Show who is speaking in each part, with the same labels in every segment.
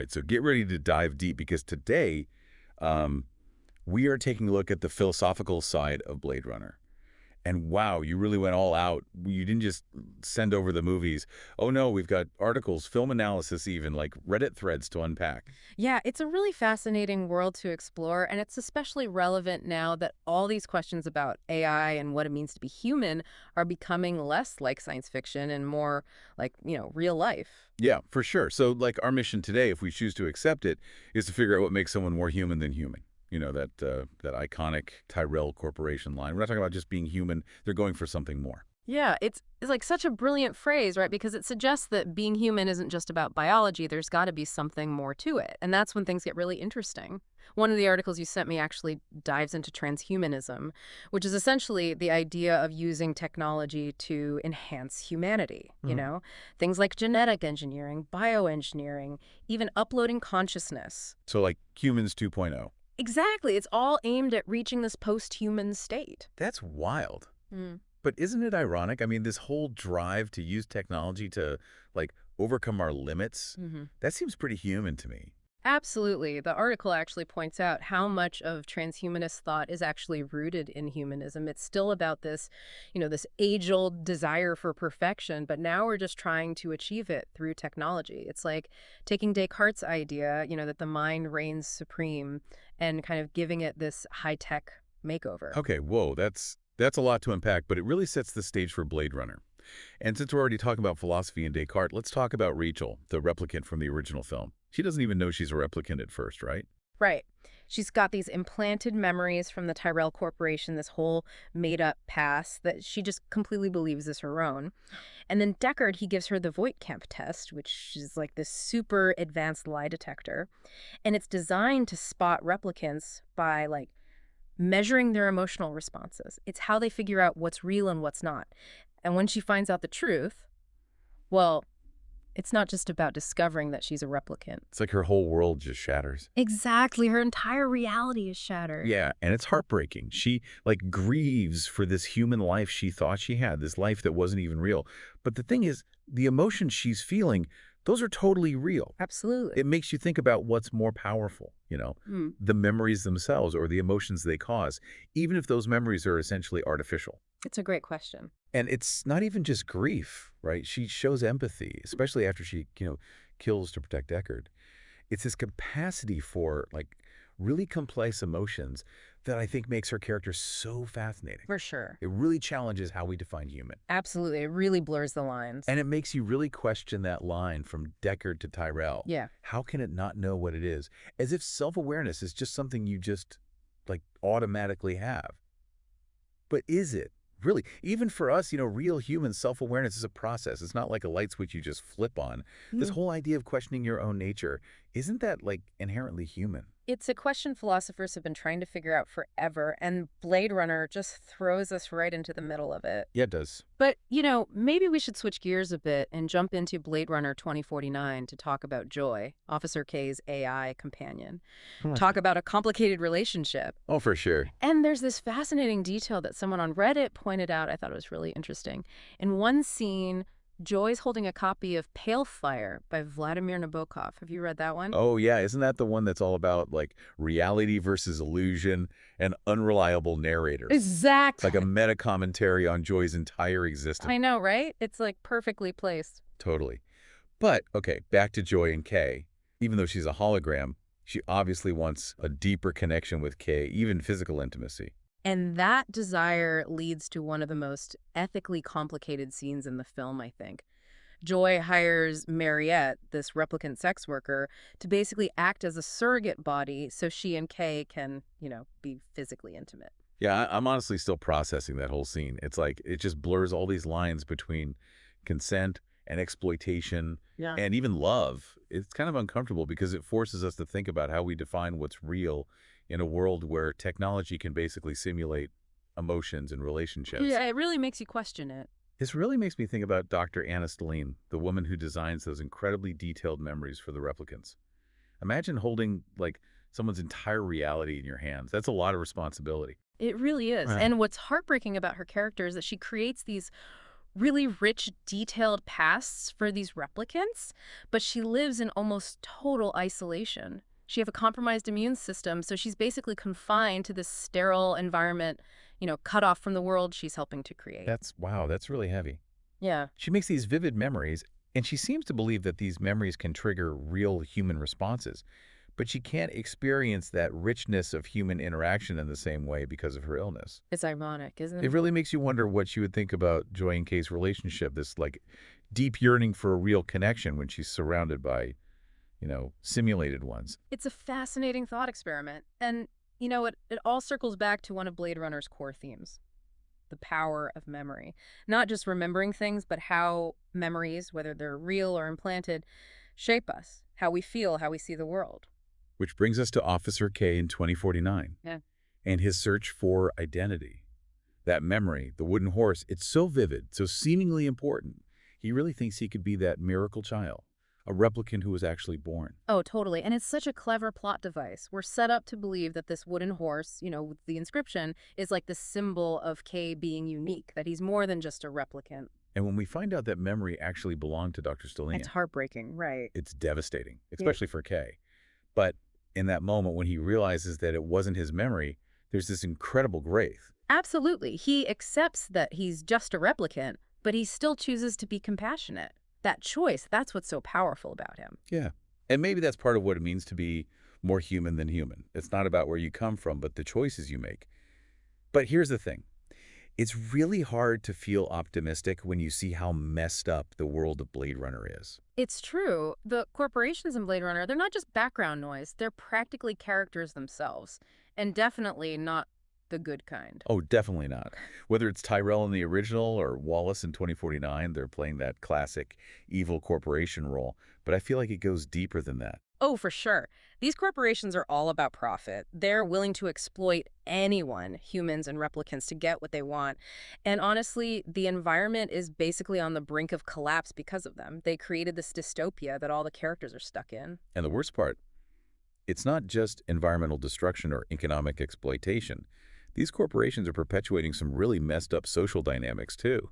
Speaker 1: right, so get ready to dive deep because today we are taking a look at the philosophical side of Blade Runner. And wow, you really went all out. You didn't just send over the movies. Oh no, we've got articles, film analysis even, like Reddit threads to unpack.
Speaker 2: Yeah, it's a really fascinating world to explore, and it's especially relevant now that all these questions about AI and what it means to be human are becoming less like science fiction and more like, real life.
Speaker 1: Yeah, for sure. So like our mission today, if we choose to accept it, is to figure out what makes someone more human than human. You know, that iconic Tyrell Corporation line. We're not talking about just being human. They're going for something more.
Speaker 2: Yeah, it's like such a brilliant phrase, right? Because it suggests that being human isn't just about biology. There's got to be something more to it. And that's when things get really interesting. One of the articles you sent me actually dives into transhumanism, which is essentially the idea of using technology to enhance humanity, Things like genetic engineering, bioengineering, even uploading consciousness.
Speaker 1: So like humans 2.0.
Speaker 2: Exactly. It's all aimed at reaching this post-human state.
Speaker 1: That's wild.
Speaker 2: Mm.
Speaker 1: But isn't it ironic? I mean, this whole drive to use technology to, like, overcome our limits, that seems pretty human to me.
Speaker 2: Absolutely. The article actually points out how much of transhumanist thought is actually rooted in humanism. It's still about this, this age-old desire for perfection, but now we're just trying to achieve it through technology. It's like taking Descartes' idea, that the mind reigns supreme and kind of giving it this high-tech makeover.
Speaker 1: Okay, whoa, that's a lot to unpack, but it really sets the stage for Blade Runner. And since we're already talking about philosophy and Descartes, let's talk about Rachel, the replicant from the original film. She doesn't even know she's a replicant at first, right?
Speaker 2: Right. She's got these implanted memories from the Tyrell Corporation, this whole made-up past that she just completely believes is her own. And then Deckard, he gives her the Voight-Kemp test, which is like this super advanced lie detector. And it's designed to spot replicants by, like, measuring their emotional responses. It's how they figure out what's real and what's not. And when she finds out the truth, well, it's not just about discovering that she's a replicant.
Speaker 1: It's like her whole world just shatters.
Speaker 2: Exactly. Her entire reality is shattered.
Speaker 1: Yeah, and it's heartbreaking. She, like, grieves for this human life she thought she had, this life that wasn't even real. But the thing is, the emotions she's feeling, those are totally real.
Speaker 2: Absolutely.
Speaker 1: It makes you think about what's more powerful, the memories themselves or the emotions they cause, even if those memories are essentially artificial.
Speaker 2: It's a great question.
Speaker 1: And it's not even just grief, right? She shows empathy, especially after she, kills to protect Deckard. It's this capacity for, like, really complex emotions that I think makes her character so fascinating.
Speaker 2: For sure.
Speaker 1: It really challenges how we define human.
Speaker 2: Absolutely. It really blurs the lines.
Speaker 1: And it makes you really question that line from Deckard to Tyrell.
Speaker 2: Yeah.
Speaker 1: How can it not know what it is? As if self-awareness is just something you just, like, automatically have. But is it? Really, even for us, real human self-awareness is a process. It's not like a light switch you just flip on. This whole idea of questioning your own nature, isn't that, like, inherently human?
Speaker 2: It's a question philosophers have been trying to figure out forever, and Blade Runner just throws us right into the middle of it.
Speaker 1: Yeah, it does.
Speaker 2: But, maybe we should switch gears a bit and jump into Blade Runner 2049 to talk about Joy, Officer K's AI companion. Talk about a complicated relationship.
Speaker 1: Oh, for sure.
Speaker 2: And there's this fascinating detail that someone on Reddit pointed out. I thought it was really interesting. In one scene, Joy's holding a copy of Pale Fire by Vladimir Nabokov. Have you read that one?
Speaker 1: Oh, yeah. Isn't that the one that's all about, like, reality versus illusion and unreliable narrators?
Speaker 2: Exactly.
Speaker 1: It's like a meta-commentary on Joy's entire existence.
Speaker 2: I know, right? It's, like, perfectly placed.
Speaker 1: Totally. But, okay, back to Joy and Kay. Even though she's a hologram, she obviously wants a deeper connection with Kay, even physical intimacy.
Speaker 2: And that desire leads to one of the most ethically complicated scenes in the film, I think. Joy hires Mariette, this replicant sex worker, to basically act as a surrogate body so she and Kay can, be physically intimate.
Speaker 1: Yeah, I'm honestly still processing that whole scene. It's like it just blurs all these lines between consent and exploitation and even love. It's kind of uncomfortable because it forces us to think about how we define what's real in a world where technology can basically simulate emotions and relationships.
Speaker 2: Yeah, it really makes you question it.
Speaker 1: This really makes me think about Dr. Anna Stelline, the woman who designs those incredibly detailed memories for the replicants. Imagine holding, like, someone's entire reality in your hands. That's a lot of responsibility.
Speaker 2: It really is.
Speaker 1: Right.
Speaker 2: And what's heartbreaking about her character is that she creates these really rich, detailed pasts for these replicants, but she lives in almost total isolation. She has a compromised immune system, so she's basically confined to this sterile environment, cut off from the world she's helping to create.
Speaker 1: Wow, that's really heavy.
Speaker 2: Yeah.
Speaker 1: She makes these vivid memories, and she seems to believe that these memories can trigger real human responses. But she can't experience that richness of human interaction in the same way because of her illness.
Speaker 2: It's ironic, isn't
Speaker 1: It
Speaker 2: it?
Speaker 1: really makes you wonder what she would think about Joy and Kay's relationship, this like deep yearning for a real connection when she's surrounded by, simulated ones.
Speaker 2: It's a fascinating thought experiment. And, it all circles back to one of Blade Runner's core themes, the power of memory. Not just remembering things, but how memories, whether they're real or implanted, shape us, how we feel, how we see the world.
Speaker 1: Which brings us to Officer K in 2049
Speaker 2: Yeah.
Speaker 1: and his search for identity. That memory, the wooden horse, it's so vivid, so seemingly important. He really thinks he could be that miracle child, a replicant who was actually born.
Speaker 2: Oh, totally. And it's such a clever plot device. We're set up to believe that this wooden horse, with the inscription, is like the symbol of K being unique, that he's more than just a replicant.
Speaker 1: And when we find out that memory actually belonged to Dr. Stelina,
Speaker 2: It's heartbreaking, right?
Speaker 1: it's devastating, especially for K. But in that moment when he realizes that it wasn't his memory, there's this incredible grace.
Speaker 2: Absolutely. He accepts that he's just a replicant, but he still chooses to be compassionate. That choice, that's what's so powerful about him.
Speaker 1: Yeah. And maybe that's part of what it means to be more human than human. It's not about where you come from, but the choices you make. But here's the thing. It's really hard to feel optimistic when you see how messed up the world of Blade Runner is.
Speaker 2: It's true. The corporations in Blade Runner, they're not just background noise. They're practically characters themselves. And definitely not the good kind.
Speaker 1: Oh, definitely not. Whether it's Tyrell in the original or Wallace in 2049, they're playing that classic evil corporation role. But I feel like it goes deeper than that.
Speaker 2: Oh, for sure. These corporations are all about profit. They're willing to exploit anyone, humans and replicants, to get what they want. And honestly, the environment is basically on the brink of collapse because of them. They created this dystopia that all the characters are stuck in.
Speaker 1: And the worst part, it's not just environmental destruction or economic exploitation. These corporations are perpetuating some really messed up social dynamics, too.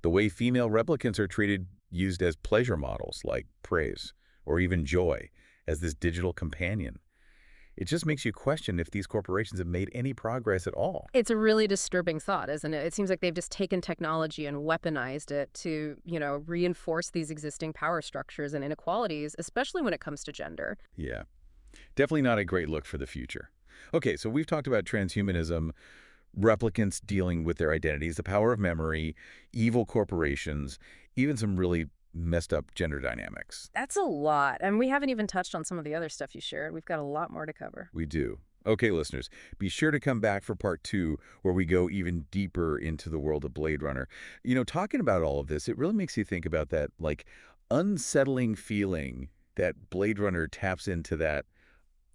Speaker 1: The way female replicants are treated, used as pleasure models like praise or even joy, as this digital companion. It just makes you question if these corporations have made any progress at all.
Speaker 2: It's a really disturbing thought, isn't it? It seems like they've just taken technology and weaponized it to, reinforce these existing power structures and inequalities, especially when it comes to gender.
Speaker 1: Yeah, definitely not a great look for the future. Okay, so we've talked about transhumanism, replicants dealing with their identities, the power of memory, evil corporations, even some really messed up gender dynamics.
Speaker 2: That's a lot. And we haven't even touched on some of the other stuff you shared. We've got a lot more to cover.
Speaker 1: We do. Okay, listeners, be sure to come back for part 2, where we go even deeper into the world of Blade Runner. Talking about all of this, it really makes you think about that, unsettling feeling that Blade Runner taps into that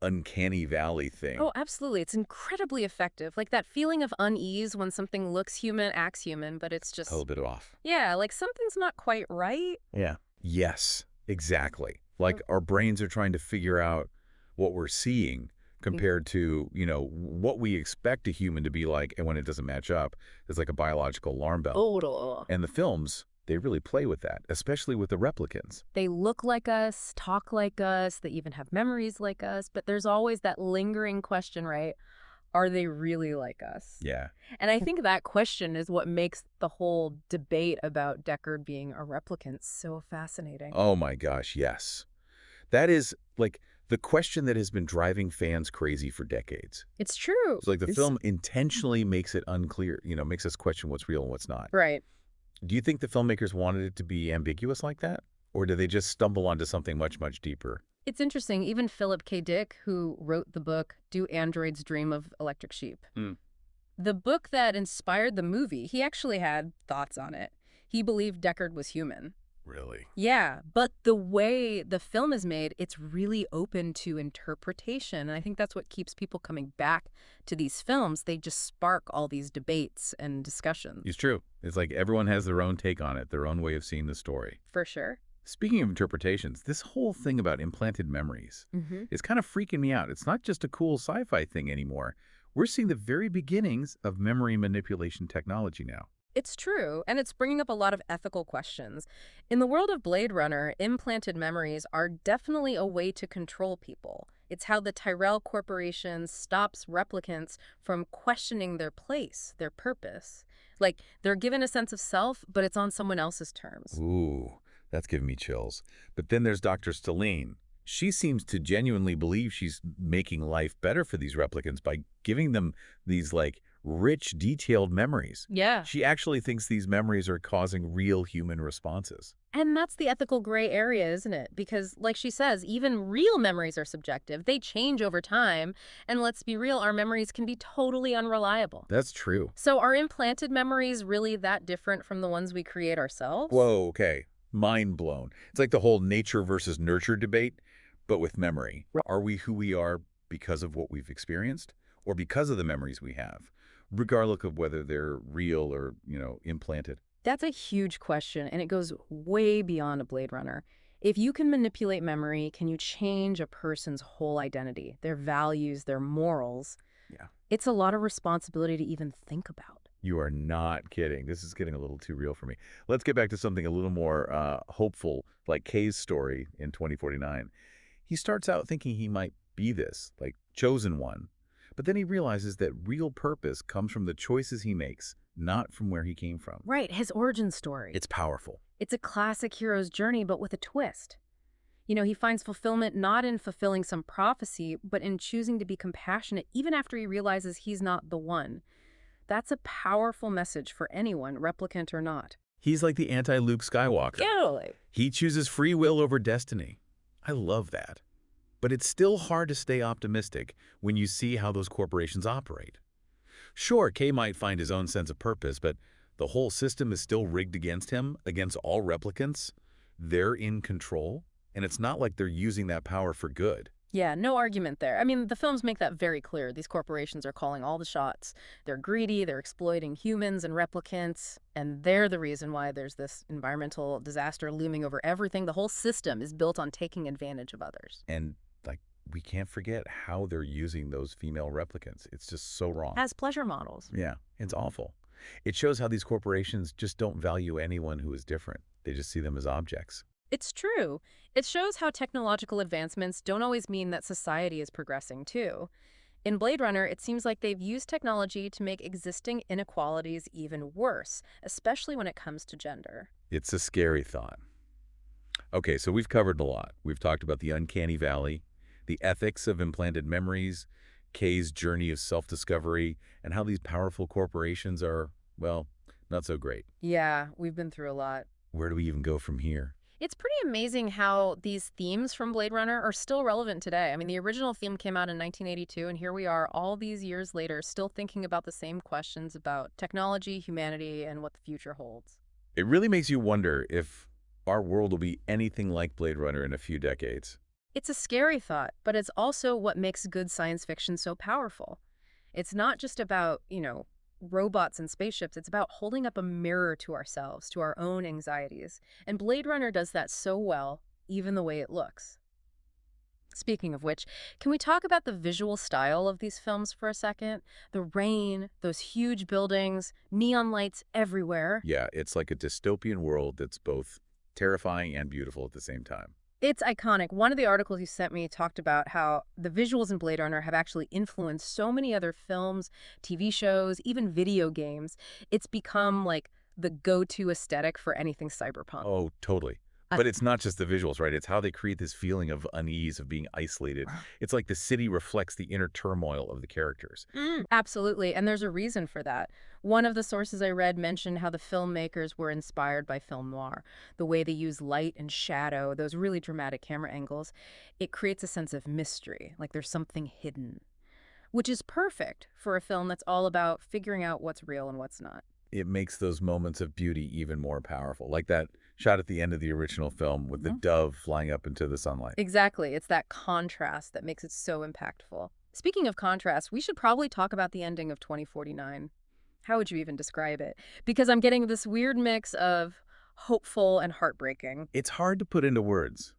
Speaker 1: uncanny valley thing.
Speaker 2: Oh, absolutely. It's incredibly effective. Like that feeling of unease when something looks human, acts human, but it's just...
Speaker 1: A little bit off.
Speaker 2: Yeah, like something's not quite right.
Speaker 1: Yeah. Yes, exactly. Like our brains are trying to figure out what we're seeing compared to, what we expect a human to be like, and when it doesn't match up, it's like a biological alarm bell.
Speaker 2: Total.
Speaker 1: And the films, they really play with that, especially with the replicants.
Speaker 2: They look like us, talk like us, they even have memories like us, but there's always that lingering question, right? Are they really like us?
Speaker 1: Yeah.
Speaker 2: And I think that question is what makes the whole debate about Deckard being a replicant so fascinating.
Speaker 1: Oh my gosh, yes. That is the question that has been driving fans crazy for decades.
Speaker 2: It's true.
Speaker 1: It's like the film intentionally makes it unclear, makes us question what's real and what's not.
Speaker 2: Right.
Speaker 1: Do you think the filmmakers wanted it to be ambiguous like that? Or did they just stumble onto something much, much deeper?
Speaker 2: It's interesting. Even Philip K. Dick, who wrote the book Do Androids Dream of Electric Sheep? The book that inspired the movie, he actually had thoughts on it. He believed Deckard was human.
Speaker 1: Really?
Speaker 2: Yeah, but the way the film is made, it's really open to interpretation. And I think that's what keeps people coming back to these films. They just spark all these debates and discussions.
Speaker 1: It's true. It's like everyone has their own take on it, their own way of seeing the story.
Speaker 2: For sure.
Speaker 1: Speaking of interpretations, this whole thing about implanted memories is kind of freaking me out. It's not just a cool sci-fi thing anymore. We're seeing the very beginnings of memory manipulation technology now.
Speaker 2: It's true, and it's bringing up a lot of ethical questions. In the world of Blade Runner, implanted memories are definitely a way to control people. It's how the Tyrell Corporation stops replicants from questioning their place, their purpose. Like, they're given a sense of self, but it's on someone else's terms.
Speaker 1: Ooh, that's giving me chills. But then there's Dr. Stelline. She seems to genuinely believe she's making life better for these replicants by giving them these, like, rich, detailed memories.
Speaker 2: Yeah.
Speaker 1: She actually thinks these memories are causing real human responses.
Speaker 2: And that's the ethical gray area, isn't it? Because, like she says, even real memories are subjective. They change over time. And let's be real, our memories can be totally unreliable.
Speaker 1: That's true.
Speaker 2: So are implanted memories really that different from the ones we create ourselves?
Speaker 1: Whoa, okay. Mind blown. It's like the whole nature versus nurture debate, but with memory. Are we who we are because of what we've experienced or because of the memories we have, regardless of whether they're real or, implanted?
Speaker 2: That's a huge question, and it goes way beyond a Blade Runner. If you can manipulate memory, can you change a person's whole identity, their values, their morals?
Speaker 1: Yeah.
Speaker 2: It's a lot of responsibility to even think about.
Speaker 1: You are not kidding. This is getting a little too real for me. Let's get back to something a little more hopeful, like Kay's story in 2049. He starts out thinking he might be this, like, chosen one. But then he realizes that real purpose comes from the choices he makes, not from where he came from.
Speaker 2: Right, his origin story.
Speaker 1: It's powerful.
Speaker 2: It's a classic hero's journey, but with a twist. He finds fulfillment not in fulfilling some prophecy, but in choosing to be compassionate even after he realizes he's not the one. That's a powerful message for anyone, replicant or not.
Speaker 1: He's like the anti-Luke Skywalker.
Speaker 2: Totally.
Speaker 1: He chooses free will over destiny. I love that. But it's still hard to stay optimistic when you see how those corporations operate. Sure, Kay might find his own sense of purpose, but the whole system is still rigged against him, against all replicants. They're in control, and it's not like they're using that power for good.
Speaker 2: Yeah, no argument there. I mean, the films make that very clear. These corporations are calling all the shots. They're greedy, they're exploiting humans and replicants, and they're the reason why there's this environmental disaster looming over everything. The whole system is built on taking advantage of others.
Speaker 1: And, like, we can't forget how they're using those female replicants. It's just so wrong.
Speaker 2: As pleasure models.
Speaker 1: Yeah, it's awful. It shows how these corporations just don't value anyone who is different. They just see them as objects.
Speaker 2: It's true. It shows how technological advancements don't always mean that society is progressing, too. In Blade Runner, it seems like they've used technology to make existing inequalities even worse, especially when it comes to gender.
Speaker 1: It's a scary thought. Okay, so we've covered a lot. We've talked about the uncanny valley, the ethics of implanted memories, Kay's journey of self-discovery, and how these powerful corporations are, well, not so great.
Speaker 2: Yeah, we've been through a lot.
Speaker 1: Where do we even go from here?
Speaker 2: It's pretty amazing how these themes from Blade Runner are still relevant today. I mean, the original theme came out in 1982, and here we are all these years later still thinking about the same questions about technology, humanity, and what the future holds.
Speaker 1: It really makes you wonder if our world will be anything like Blade Runner in a few decades.
Speaker 2: It's a scary thought, but it's also what makes good science fiction so powerful. It's not just about, robots and spaceships. It's about holding up a mirror to ourselves, to our own anxieties. And Blade Runner does that so well, even the way it looks. Speaking of which, can we talk about the visual style of these films for a second? The rain, those huge buildings, neon lights everywhere.
Speaker 1: Yeah, it's like a dystopian world that's both terrifying and beautiful at the same time.
Speaker 2: It's iconic. One of the articles you sent me talked about how the visuals in Blade Runner have actually influenced so many other films, TV shows, even video games. It's become like the go-to aesthetic for anything cyberpunk.
Speaker 1: Oh, totally. But it's not just the visuals, right? It's how they create this feeling of unease, of being isolated. It's like the city reflects the inner turmoil of the characters.
Speaker 2: Absolutely, and there's a reason for that. One of the sources I read mentioned how the filmmakers were inspired by film noir. The way they use light and shadow, those really dramatic camera angles, it creates a sense of mystery, like there's something hidden, which is perfect for a film that's all about figuring out what's real and what's not.
Speaker 1: It makes those moments of beauty even more powerful, like that shot at the end of the original film with the dove flying up into the sunlight.
Speaker 2: Exactly. It's that contrast that makes it so impactful. Speaking of contrast, we should probably talk about the ending of 2049. How would you even describe it? Because I'm getting this weird mix of hopeful and heartbreaking.
Speaker 1: It's hard to put into words.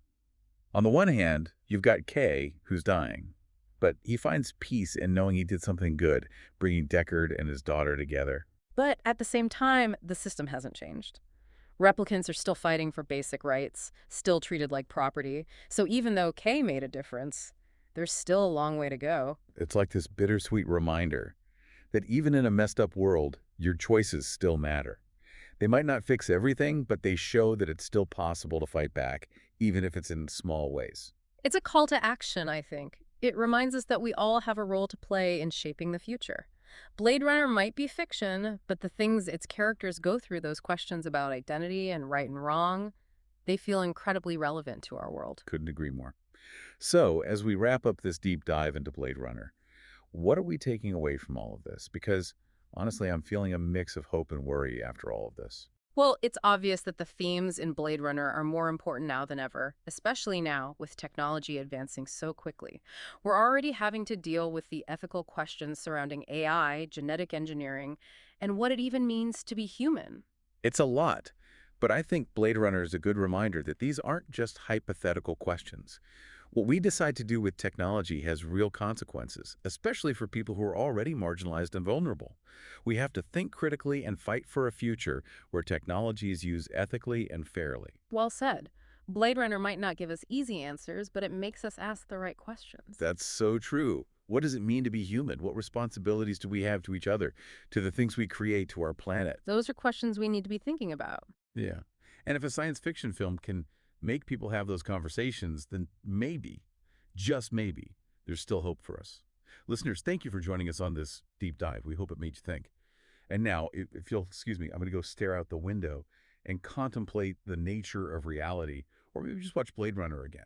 Speaker 1: On the one hand, you've got Kay, who's dying, but he finds peace in knowing he did something good, bringing Deckard and his daughter together.
Speaker 2: But at the same time, the system hasn't changed. Replicants are still fighting for basic rights, still treated like property. So even though K made a difference, there's still a long way to go.
Speaker 1: It's like this bittersweet reminder that even in a messed up world, your choices still matter. They might not fix everything, but they show that it's still possible to fight back, even if it's in small ways.
Speaker 2: It's a call to action, I think. It reminds us that we all have a role to play in shaping the future. Blade Runner might be fiction, but the things its characters go through, those questions about identity and right and wrong, they feel incredibly relevant to our world.
Speaker 1: Couldn't agree more. So, as we wrap up this deep dive into Blade Runner, what are we taking away from all of this? Because, honestly, I'm feeling a mix of hope and worry after all of this.
Speaker 2: Well, it's obvious that the themes in Blade Runner are more important now than ever, especially now with technology advancing so quickly. We're already having to deal with the ethical questions surrounding AI, genetic engineering, and what it even means to be human.
Speaker 1: It's a lot, but I think Blade Runner is a good reminder that these aren't just hypothetical questions. What we decide to do with technology has real consequences, especially for people who are already marginalized and vulnerable. We have to think critically and fight for a future where technology is used ethically and fairly.
Speaker 2: Well said. Blade Runner might not give us easy answers, but it makes us ask the right questions.
Speaker 1: That's so true. What does it mean to be human? What responsibilities do we have to each other, to the things we create, to our planet?
Speaker 2: Those are questions we need to be thinking about.
Speaker 1: Yeah. And if a science fiction film can make people have those conversations, then maybe, just maybe, there's still hope for us. Listeners, thank you for joining us on this deep dive. We hope it made you think. And now, if you'll excuse me, I'm going to go stare out the window and contemplate the nature of reality, or maybe just watch Blade Runner again.